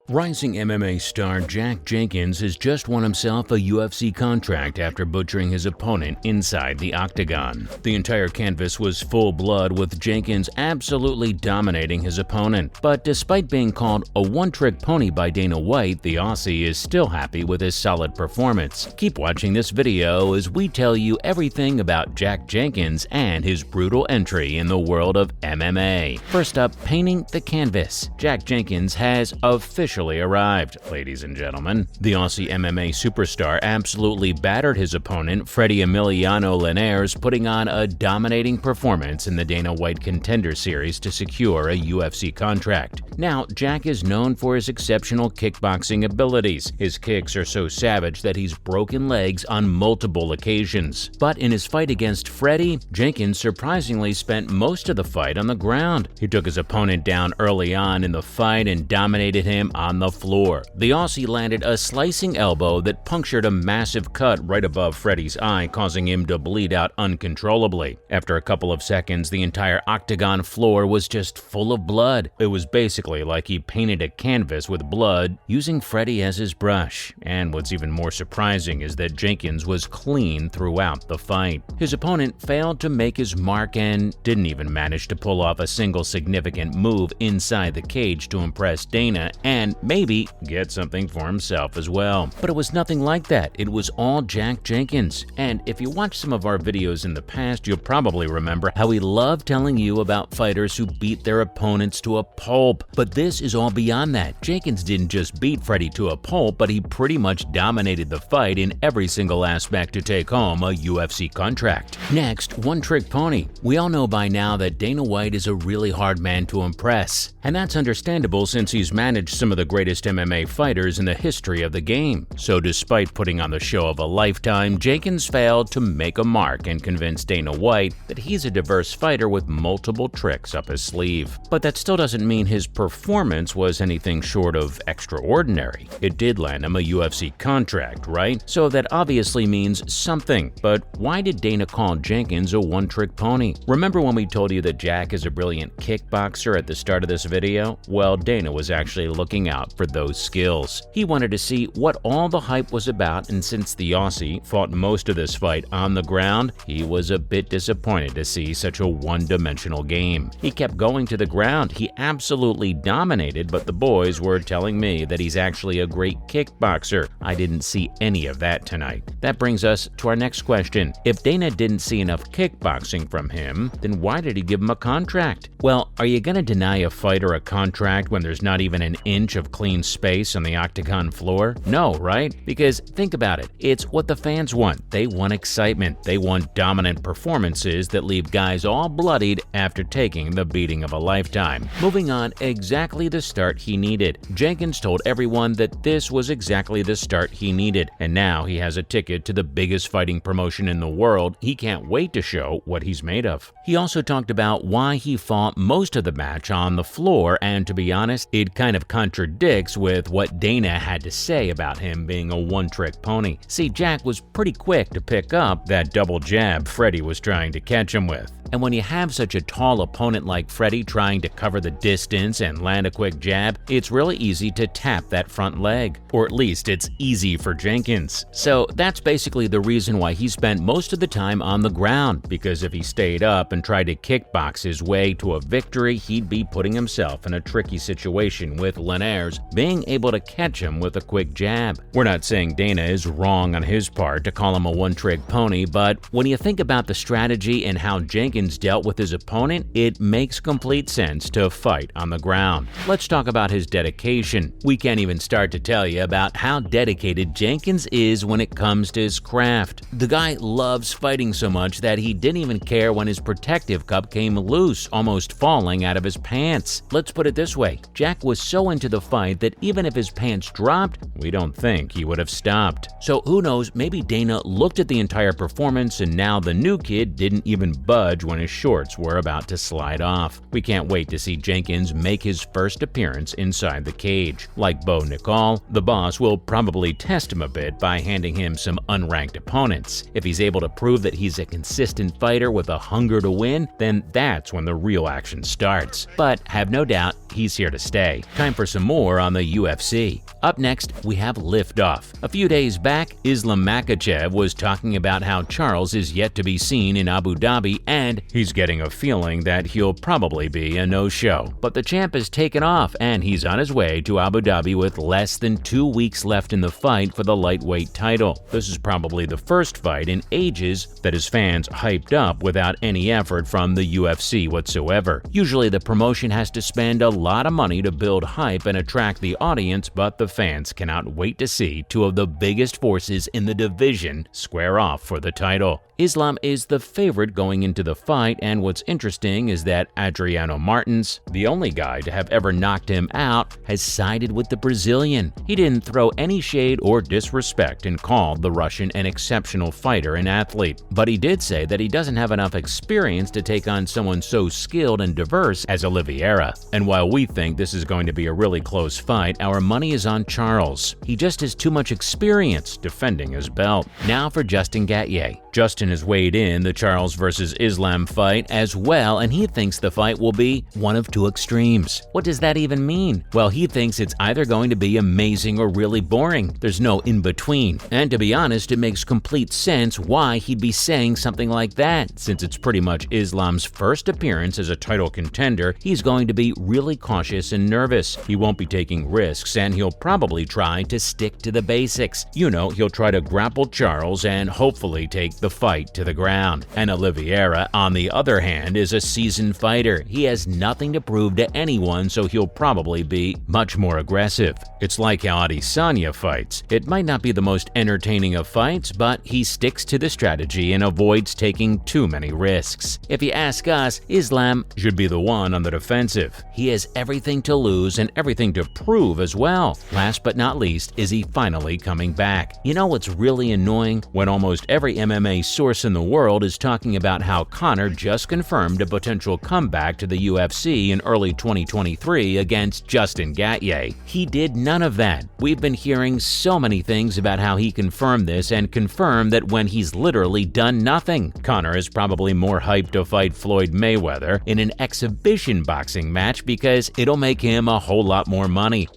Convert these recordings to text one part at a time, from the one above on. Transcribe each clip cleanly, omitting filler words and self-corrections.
Rising MMA star Jack Jenkins has just won himself a UFC contract after butchering his opponent inside the octagon. The entire canvas was full blood, with Jenkins absolutely dominating his opponent. But despite being called a one-trick pony by Dana White, the Aussie is still happy with his solid performance. Keep watching this video as we tell you everything about Jack Jenkins and his brutal entry in the world of MMA. First up, painting the canvas. Jack Jenkins has officially arrived, ladies and gentlemen. The Aussie MMA superstar absolutely battered his opponent, Freddie Emiliano Linares, putting on a dominating performance in the Dana White Contender Series to secure a UFC contract. Now, Jack is known for his exceptional kickboxing abilities. His kicks are so savage that he's broken legs on multiple occasions. But in his fight against Freddie, Jenkins surprisingly spent most of the fight on the ground. He took his opponent down early on in the fight and dominated him on the floor. The Aussie landed a slicing elbow that punctured a massive cut right above Freddie's eye, causing him to bleed out uncontrollably. After a couple of seconds, the entire octagon floor was just full of blood. It was basically like he painted a canvas with blood using Freddie as his brush. And what's even more surprising is that Jenkins was clean throughout the fight. His opponent failed to make his mark and didn't even manage to pull off a single significant move inside the cage to impress Dana and maybe get something for himself as well. But it was nothing like that. It was all Jack Jenkins. And if you watched some of our videos in the past, you'll probably remember how we love telling you about fighters who beat their opponents to a pulp. But this is all beyond that. Jenkins didn't just beat Freddie to a pulp, but he pretty much dominated the fight in every single aspect to take home a UFC contract. Next, one-trick pony. We all know by now that Dana White is a really hard man to impress. And that's understandable since he's managed some of the greatest MMA fighters in the history of the game. So despite putting on the show of a lifetime, Jenkins failed to make a mark and convince Dana White that he's a diverse fighter with multiple tricks up his sleeve. But that still doesn't mean his performance was anything short of extraordinary. It did land him a UFC contract, right? So that obviously means something. But why did Dana call Jenkins a one-trick pony? Remember when we told you that Jack is a brilliant kickboxer at the start of this video? Well, Dana was actually looking out for those skills. He wanted to see what all the hype was about, and since the Aussie fought most of this fight on the ground, he was a bit disappointed to see such a one-dimensional game. He kept going to the ground. He absolutely dominated, but the boys were telling me that he's actually a great kickboxer. I didn't see any of that tonight. That brings us to our next question. If Dana didn't see enough kickboxing from him, then why did he give him a contract? Well, are you going to deny a fighter a contract when there's not even an inch of clean space on the octagon floor? No, right? Because think about it. It's what the fans want. They want excitement. They want dominant performances that leave guys all bloodied after taking the beating of a lifetime. Moving on, exactly the start he needed. Jenkins told everyone that this was exactly the start he needed, and now he has a ticket to the biggest fighting promotion in the world. He can't wait to show what he's made of. He also talked about why he fought most of the match on the floor, and to be honest, it kind of contradicts with what Dana had to say about him being a one-trick pony. See, Jack was pretty quick to pick up that double jab Freddie was trying to catch him with. And when you have such a tall opponent like Freddie trying to cover the distance and land a quick jab, it's really easy to tap that front leg. Or at least it's easy for Jenkins. So that's basically the reason why he spent most of the time on the ground, because if he stayed up and tried to kickbox his way to a victory, he'd be putting himself in a tricky situation with Linares being able to catch him with a quick jab. We're not saying Dana is wrong on his part to call him a one-trick pony, but when you think about the strategy and how Jenkins dealt with his opponent, it makes complete sense to fight on the ground. Let's talk about his dedication. We can't even start to tell you about how dedicated Jenkins is when it comes to his craft. The guy loves fighting so much that he didn't even care when his protective cup came loose, almost falling out of his pants. Let's put it this way. Jack was so into the fight that even if his pants dropped, we don't think he would have stopped. So who knows, maybe Dana looked at the entire performance and now the new kid didn't even budge when when his shorts were about to slide off. We can't wait to see Jenkins make his first appearance inside the cage. Like Bo Nicol, the boss will probably test him a bit by handing him some unranked opponents. If he's able to prove that he's a consistent fighter with a hunger to win, then that's when the real action starts. But have no doubt, he's here to stay. Time for some more on the UFC. Up next, we have Liftoff. A few days back, Islam Makhachev was talking about how Charles is yet to be seen in Abu Dhabi, and he's getting a feeling that he'll probably be a no-show. But the champ has taken off, and he's on his way to Abu Dhabi with less than 2 weeks left in the fight for the lightweight title. This is probably the first fight in ages that his fans hyped up without any effort from the UFC whatsoever. Usually the promotion has to spend a lot of money to build hype and attract the audience, but the fans cannot wait to see two of the biggest forces in the division square off for the title. Islam is the favorite going into the fight, and what's interesting is that Adriano Martins, the only guy to have ever knocked him out, has sided with the Brazilian. He didn't throw any shade or disrespect and called the Russian an exceptional fighter and athlete. But he did say that he doesn't have enough experience to take on someone so skilled and diverse as Oliveira. And while we think this is going to be a really close fight, our money is on Charles. He just has too much experience defending his belt. Now for Justin Gaethje. Justin has weighed in the Charles versus Islam fight as well, and he thinks the fight will be one of two extremes. What does that even mean? Well, he thinks it's either going to be amazing or really boring. There's no in-between. And to be honest, it makes complete sense why he'd be saying something like that. Since it's pretty much Islam's first appearance as a title contender, he's going to be really cautious and nervous. He won't be taking risks, and he'll probably try to stick to the basics. You know, he'll try to grapple Charles and hopefully take the fight to the ground. And Oliveira, on the other hand, is a seasoned fighter. He has nothing to prove to anyone, so he'll probably be much more aggressive. It's like how Adesanya fights. It might not be the most entertaining of fights, but he sticks to the strategy and avoids taking too many risks. If you ask us, Islam should be the one on the defensive. He has everything to lose and everything to prove as well. Last but not least, is he finally coming back? You know what's really annoying? When almost every MMA source in the world is talking about how Conor just confirmed a potential comeback to the UFC in early 2023 against Justin Gaethje. He did none of that. We've been hearing so many things about how he confirmed this and confirmed that when he's literally done nothing. Conor is probably more hyped to fight Floyd Mayweather in an exhibition boxing match because it'll make him a whole lot more money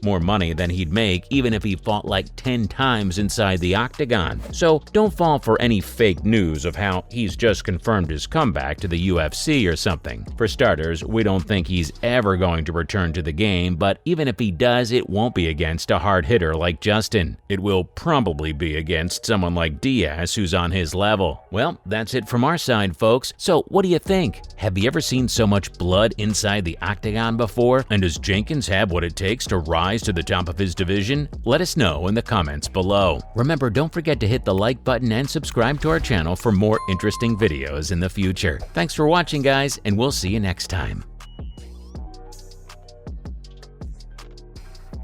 than he'd make even if he fought like 10 times inside the octagon. So don't fall for any fake news of how he's just confirmed his comeback to the UFC or something. For starters, we don't think he's ever going to return to the game, but even if he does, it won't be against a hard hitter like Justin. It will probably be against someone like Diaz who's on his level. Well, that's it from our side, folks. So what do you think? Have you ever seen so much blood inside the octagon before? And does Jenkins have what it takes to rise to the top of his division? Let us know in the comments below. Remember, don't forget to hit the like button and subscribe to our channel for more interesting videos in the future. Thanks for watching, guys, and we'll see you next time.